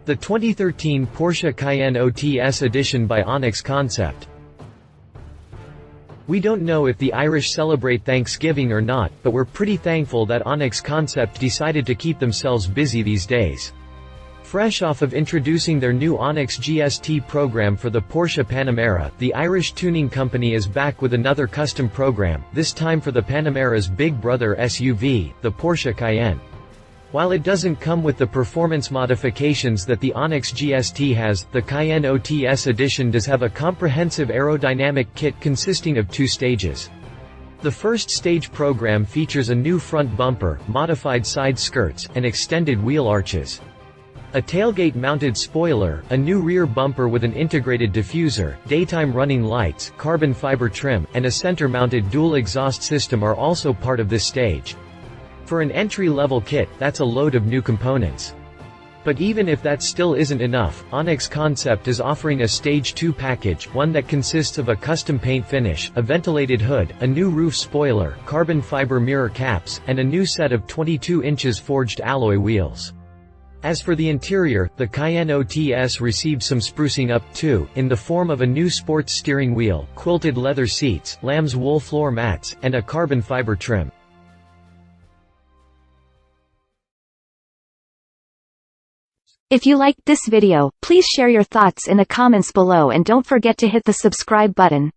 The 2013 Porsche Cayenne OTS Edition by Onyx Concept. We don't know if the Irish celebrate Thanksgiving or not, but we're pretty thankful that Onyx Concept decided to keep themselves busy these days. Fresh off of introducing their new Onyx GST program for the Porsche Panamera, the Irish tuning company is back with another custom program, this time for the Panamera's big brother SUV, the Porsche Cayenne. While it doesn't come with the performance modifications that the Onyx GST has, the Cayenne OTS Edition does have a comprehensive aerodynamic kit consisting of 2 stages. The first stage program features a new front bumper, modified side skirts, and extended wheel arches. A tailgate-mounted spoiler, a new rear bumper with an integrated diffuser, daytime running lights, carbon fiber trim, and a center-mounted dual exhaust system are also part of this stage. For an entry-level kit, that's a load of new components. But even if that still isn't enough, Onyx Concept is offering a Stage 2 package, one that consists of a custom paint finish, a ventilated hood, a new roof spoiler, carbon fiber mirror caps, and a new set of 22 inches forged alloy wheels. As for the interior, the Cayenne OTS received some sprucing up, too, in the form of a new sports steering wheel, quilted leather seats, lamb's wool floor mats, and a carbon fiber trim. If you liked this video, please share your thoughts in the comments below and don't forget to hit the subscribe button.